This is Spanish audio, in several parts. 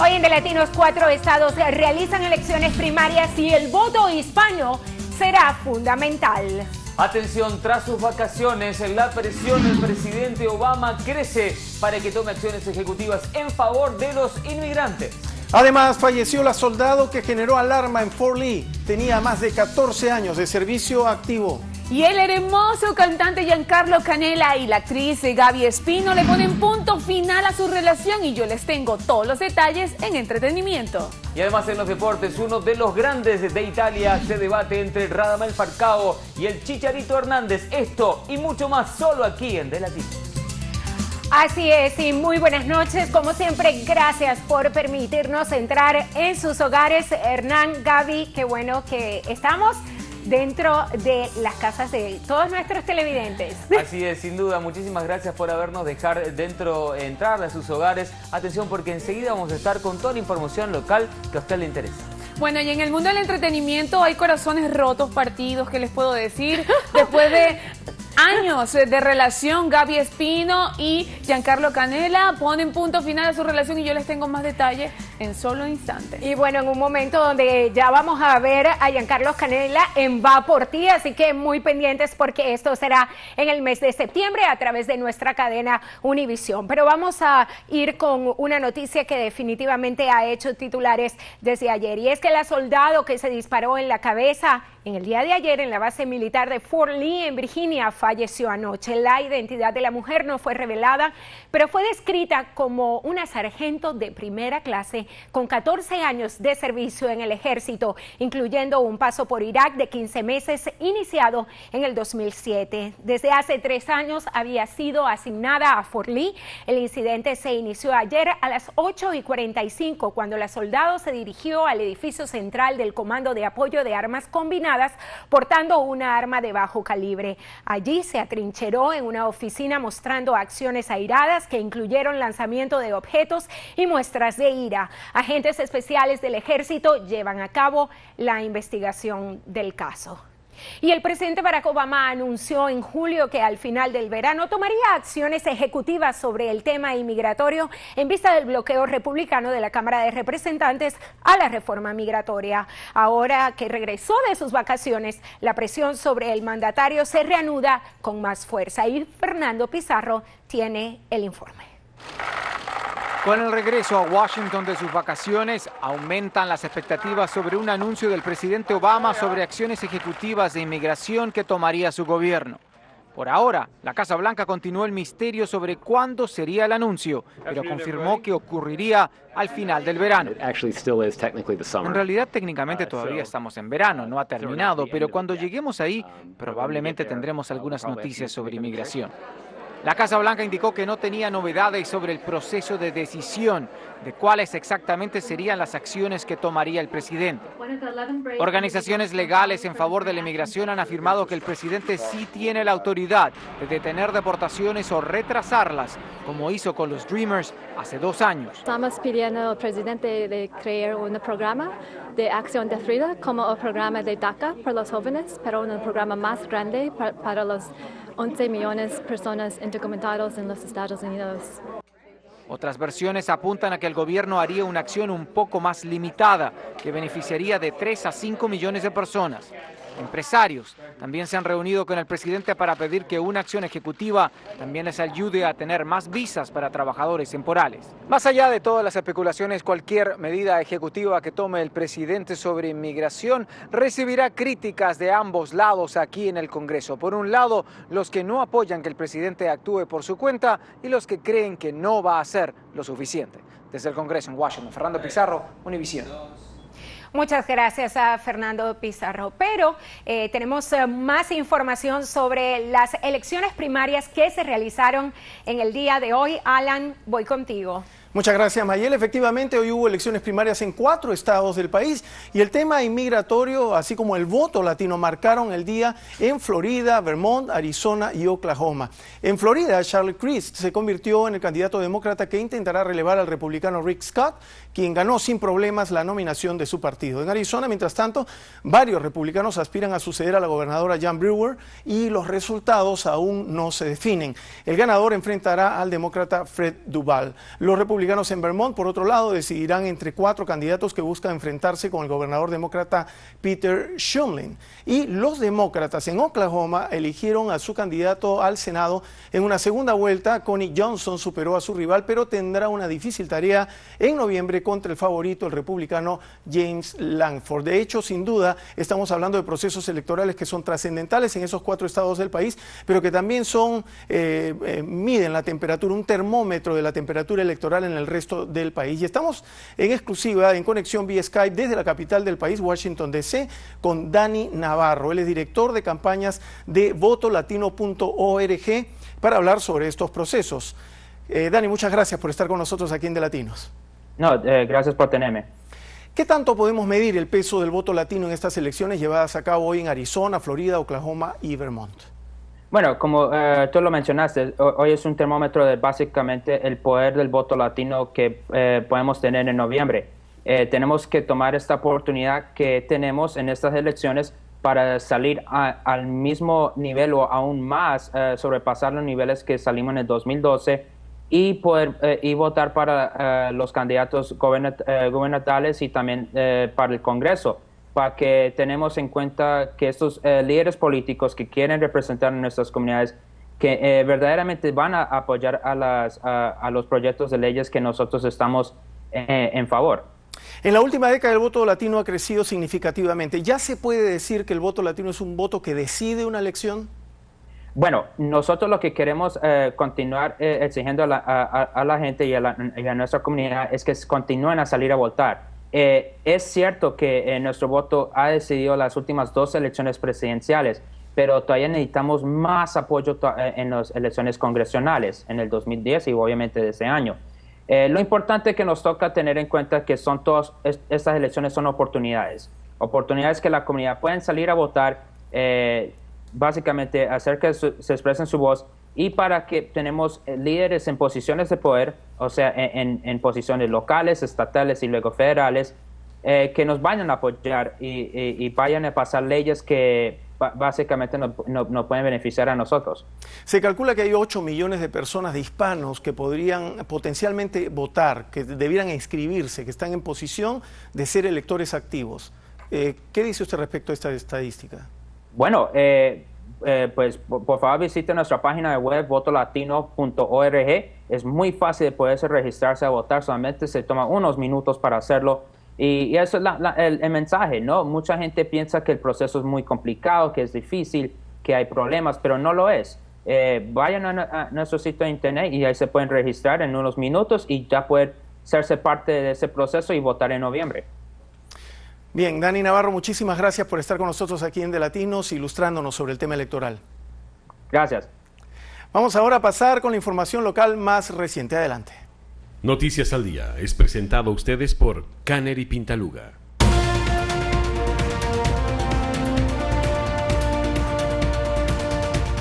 Hoy en De Latinos, 4 estados realizan elecciones primarias y el voto hispano será fundamental. Atención, tras sus vacaciones, la presión del presidente Obama crece para que tome acciones ejecutivas en favor de los inmigrantes. Además, falleció la soldado que generó alarma en Fort Lee. Tenía más de 14 años de servicio activo. Y el hermoso cantante Giancarlo Canela y la actriz Gaby Espino le ponen punto final a su relación y yo les tengo todos los detalles en entretenimiento. Y además en los deportes, uno de los grandes de Italia se debate entre Radamel Falcao y el Chicharito Hernández. Esto y mucho más solo aquí en De Latinos. Así es, y muy buenas noches. Como siempre, gracias por permitirnos entrar en sus hogares. Hernán, Gaby, qué bueno que estamos dentro de las casas de todos nuestros televidentes. Así es, sin duda. Muchísimas gracias por habernos dejado entrar a sus hogares. Atención, porque enseguida vamos a estar con toda la información local que a usted le interesa. Bueno, y en el mundo del entretenimiento hay corazones rotos, partidos, ¿qué les puedo decir? Después de años de relación, Gaby Espino y Giancarlo Canela ponen punto final a su relación y yo les tengo más detalles en solo instantes. Y bueno, en un momento donde ya vamos a ver a Giancarlo Canela en Va por Ti, así que muy pendientes porque esto será en el mes de septiembre a través de nuestra cadena Univisión. Pero vamos a ir con una noticia que definitivamente ha hecho titulares desde ayer, y es que la soldado que se disparó en la cabeza en el día de ayer en la base militar de Fort Lee en Virginia falleció anoche. La identidad de la mujer no fue revelada, pero fue descrita como una sargento de primera clase con 14 años de servicio en el ejército, incluyendo un paso por Irak de 15 meses iniciado en el 2007. Desde hace 3 años había sido asignada a Fort Lee. El incidente se inició ayer a las 8:45 cuando la soldado se dirigió al edificio central del Comando de Apoyo de Armas Combinadas portando una arma de bajo calibre. Allí se atrincheró en una oficina mostrando acciones airadas que incluyeron lanzamiento de objetos y muestras de ira. Agentes especiales del ejército llevan a cabo la investigación del caso. Y el presidente Barack Obama anunció en julio que al final del verano tomaría acciones ejecutivas sobre el tema inmigratorio en vista del bloqueo republicano de la Cámara de Representantes a la reforma migratoria. Ahora que regresó de sus vacaciones, la presión sobre el mandatario se reanuda con más fuerza. Y Fernando Pizarro tiene el informe. Con el regreso a Washington de sus vacaciones, aumentan las expectativas sobre un anuncio del presidente Obama sobre acciones ejecutivas de inmigración que tomaría su gobierno. Por ahora, la Casa Blanca continuó el misterio sobre cuándo sería el anuncio, pero confirmó que ocurriría al final del verano. En realidad, técnicamente todavía estamos en verano, no ha terminado, pero cuando lleguemos ahí, probablemente tendremos algunas noticias sobre inmigración. La Casa Blanca indicó que no tenía novedades sobre el proceso de decisión de cuáles exactamente serían las acciones que tomaría el presidente. Organizaciones legales en favor de la inmigración han afirmado que el presidente sí tiene la autoridad de detener deportaciones o retrasarlas, como hizo con los Dreamers hace 2 años. Estamos pidiendo al presidente de crear un programa de acción de Frida como el programa de DACA para los jóvenes, pero un programa más grande para los 11 millones de personas indocumentadas en los Estados Unidos. Otras versiones apuntan a que el gobierno haría una acción un poco más limitada, que beneficiaría de 3 a 5 millones de personas. Empresarios también se han reunido con el presidente para pedir que una acción ejecutiva también les ayude a tener más visas para trabajadores temporales. Más allá de todas las especulaciones, cualquier medida ejecutiva que tome el presidente sobre inmigración recibirá críticas de ambos lados aquí en el Congreso. Por un lado, los que no apoyan que el presidente actúe por su cuenta y los que creen que no va a hacer lo suficiente. Desde el Congreso en Washington, Fernando Pizarro, Univisión. Muchas gracias a Fernando Pizarro, pero tenemos más información sobre las elecciones primarias que se realizaron en el día de hoy. Alan, voy contigo. Muchas gracias, Mayel. Efectivamente, hoy hubo elecciones primarias en 4 estados del país y el tema inmigratorio, así como el voto latino, marcaron el día en Florida, Vermont, Arizona y Oklahoma. En Florida, Charlie Crist se convirtió en el candidato demócrata que intentará relevar al republicano Rick Scott, quien ganó sin problemas la nominación de su partido. En Arizona, mientras tanto, varios republicanos aspiran a suceder a la gobernadora Jan Brewer y los resultados aún no se definen. El ganador enfrentará al demócrata Fred Duvall. Los republicanos republicanos en Vermont, por otro lado, decidirán entre 4 candidatos que buscan enfrentarse con el gobernador demócrata Peter Shumlin. Y los demócratas en Oklahoma eligieron a su candidato al Senado en una segunda vuelta. Connie Johnson superó a su rival, pero tendrá una difícil tarea en noviembre contra el favorito, el republicano James Lankford. De hecho, sin duda, estamos hablando de procesos electorales que son trascendentales en esos 4 estados del país, pero que también son, miden la temperatura, un termómetro de la temperatura electoral en el resto del país. Y estamos en exclusiva, en conexión vía Skype desde la capital del país, Washington, D.C., con Dani Navarro. Él es director de campañas de votolatino.org para hablar sobre estos procesos. Dani, muchas gracias por estar con nosotros aquí en De Latinos. No, gracias por tenerme. ¿Qué tanto podemos medir el peso del voto latino en estas elecciones llevadas a cabo hoy en Arizona, Florida, Oklahoma y Vermont? Bueno, como tú lo mencionaste, hoy es un termómetro de básicamente el poder del voto latino que podemos tener en noviembre. Tenemos que tomar esta oportunidad que tenemos en estas elecciones para salir al mismo nivel o aún más, sobrepasar los niveles que salimos en el 2012 y poder votar para los candidatos gubernamentales y también para el Congreso, para que tenemos en cuenta que estos líderes políticos que quieren representar en nuestras comunidades, que verdaderamente van a apoyar a los proyectos de leyes que nosotros estamos en favor. En la última década el voto latino ha crecido significativamente. ¿Ya se puede decir que el voto latino es un voto que decide una elección? Bueno, nosotros lo que queremos continuar exigiendo a la gente y a nuestra comunidad es que continúen a salir a votar. Es cierto que nuestro voto ha decidido las últimas 2 elecciones presidenciales, pero todavía necesitamos más apoyo en las elecciones congresionales en el 2010 y obviamente de ese año. Lo importante que nos toca tener en cuenta que son todas estas elecciones son oportunidades que la comunidad pueden salir a votar, básicamente hacer que se expresen su voz, y para que tenemos líderes en posiciones de poder, o sea, en posiciones locales, estatales y luego federales, que nos vayan a apoyar y vayan a pasar leyes que básicamente no pueden beneficiar a nosotros. Se calcula que hay 8 millones de personas, de hispanos, que podrían potencialmente votar, que debieran inscribirse, que están en posición de ser electores activos. ¿Qué dice usted respecto a esta estadística? Bueno, pues por favor visite nuestra página de web votolatino.org. Es muy fácil de poderse registrarse a votar, solamente se toma unos minutos para hacerlo. Y eso es el mensaje, ¿no? Mucha gente piensa que el proceso es muy complicado, que es difícil, que hay problemas, pero no lo es. Vayan a nuestro sitio de internet y ahí se pueden registrar en unos minutos y ya pueden hacerse parte de ese proceso y votar en noviembre. Bien, Dani Navarro, muchísimas gracias por estar con nosotros aquí en De Latinos, ilustrándonos sobre el tema electoral. Gracias. Vamos ahora a pasar con la información local más reciente. Adelante. Noticias al Día es presentado a ustedes por Canner y Pintaluga.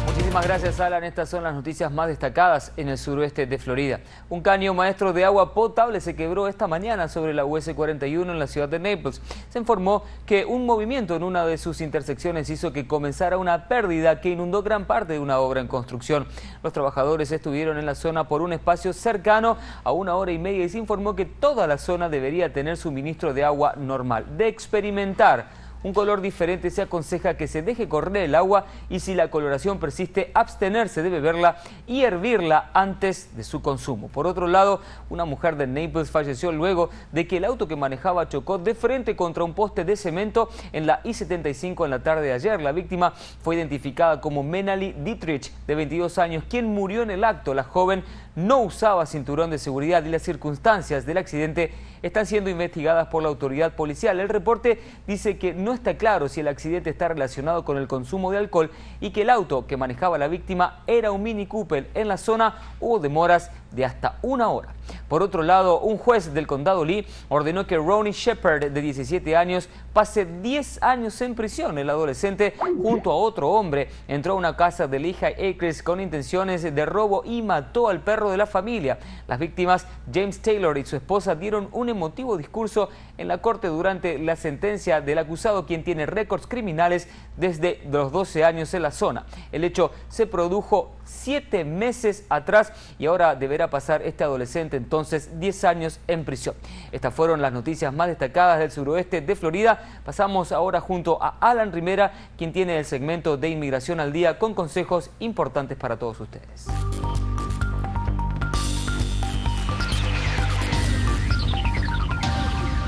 Muchísimas gracias, Alan. Estas son las noticias más destacadas en el suroeste de Florida. Un caño maestro de agua potable se quebró esta mañana sobre la US 41 en la ciudad de Naples. Se informó que un movimiento en una de sus intersecciones hizo que comenzara una pérdida que inundó gran parte de una obra en construcción. Los trabajadores estuvieron en la zona por un espacio cercano a 1 hora y media y se informó que toda la zona debería tener suministro de agua normal. De experimentar un color diferente, se aconseja que se deje correr el agua y si la coloración persiste, abstenerse de beberla y hervirla antes de su consumo. Por otro lado, una mujer de Naples falleció luego de que el auto que manejaba chocó de frente contra un poste de cemento en la I-75 en la tarde de ayer. La víctima fue identificada como Menali Dietrich, de 22 años, quien murió en el acto. La joven no usaba cinturón de seguridad y las circunstancias del accidente están siendo investigadas por la autoridad policial. El reporte dice que no está claro si el accidente está relacionado con el consumo de alcohol y que el auto que manejaba la víctima era un Mini Cooper. En la zona hubo demoras de hasta 1 hora. Por otro lado, un juez del condado Lee ordenó que Ronnie Shepard, de 17 años, pase 10 años en prisión. El adolescente, junto a otro hombre, entró a una casa de Lehigh Acres con intenciones de robo y mató al perro de la familia. Las víctimas, James Taylor y su esposa, dieron un emotivo discurso en la corte durante la sentencia del acusado, quien tiene récords criminales desde los 12 años en la zona. El hecho se produjo 7 meses atrás y ahora deberá deberá pasar este adolescente entonces 10 años en prisión. Estas fueron las noticias más destacadas del suroeste de Florida. Pasamos ahora junto a Alan Rivera, quien tiene el segmento de Inmigración al Día con consejos importantes para todos ustedes.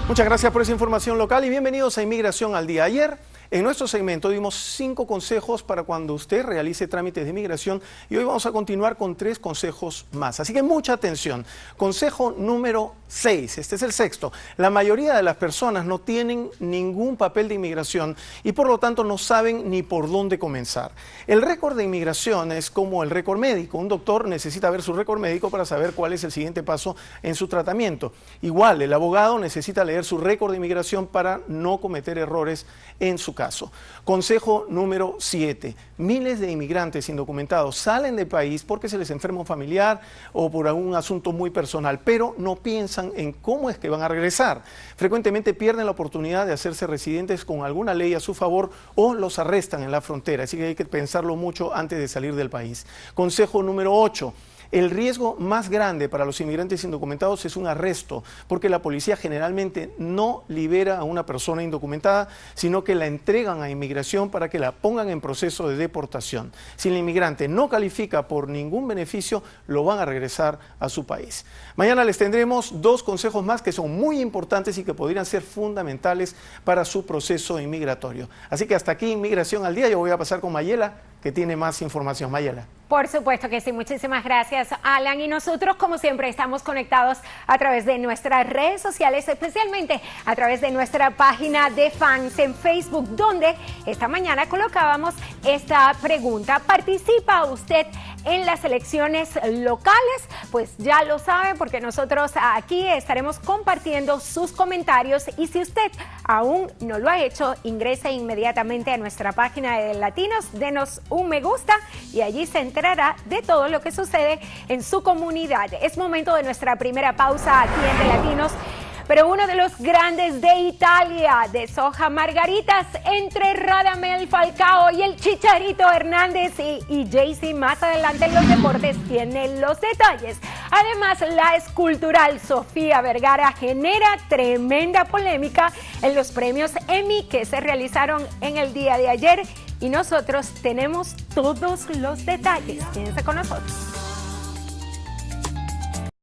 Muchas gracias por esa información local y bienvenidos a Inmigración al Día. Ayer, en nuestro segmento, dimos 5 consejos para cuando usted realice trámites de inmigración y hoy vamos a continuar con 3 consejos más. Así que mucha atención. Consejo número 6, este es el 6º. La mayoría de las personas no tienen ningún papel de inmigración y por lo tanto no saben ni por dónde comenzar. El récord de inmigración es como el récord médico. Un doctor necesita ver su récord médico para saber cuál es el siguiente paso en su tratamiento. Igual, el abogado necesita leer su récord de inmigración para no cometer errores en su caso. Consejo número 7. Miles de inmigrantes indocumentados salen del país porque se les enferma un familiar o por algún asunto muy personal, pero no piensan en cómo es que van a regresar. Frecuentemente pierden la oportunidad de hacerse residentes con alguna ley a su favor o los arrestan en la frontera, así que hay que pensarlo mucho antes de salir del país. Consejo número 8. El riesgo más grande para los inmigrantes indocumentados es un arresto, porque la policía generalmente no libera a una persona indocumentada, sino que la entregan a inmigración para que la pongan en proceso de deportación. Si el inmigrante no califica por ningún beneficio, lo van a regresar a su país. Mañana les tendremos 2 consejos más que son muy importantes y que podrían ser fundamentales para su proceso inmigratorio. Así que hasta aquí Inmigración al Día. Yo voy a pasar con Mayela, que tiene más información. Mayela. Por supuesto que sí, muchísimas gracias, Alan. Y nosotros, como siempre, estamos conectados a través de nuestras redes sociales, especialmente a través de nuestra página de fans en Facebook, donde esta mañana colocábamos esta pregunta. ¿Participa usted en las elecciones locales? Pues ya lo saben, porque nosotros aquí estaremos compartiendo sus comentarios. Y si usted aún no lo ha hecho, ingrese inmediatamente a nuestra página de Latinos, denos un me gusta y allí se enterará de todo lo que sucede en su comunidad. Es momento de nuestra primera pausa aquí en De Latinos, pero uno de los grandes de Italia deshoja margaritas entre Radamel Falcao y el Chicharito Hernández y Jay-Z. Más adelante en los deportes tiene los detalles. Además, la escultural Sofía Vergara genera tremenda polémica en los premios Emmy que se realizaron en el día de ayer. Y nosotros tenemos todos los detalles. Quédense con nosotros.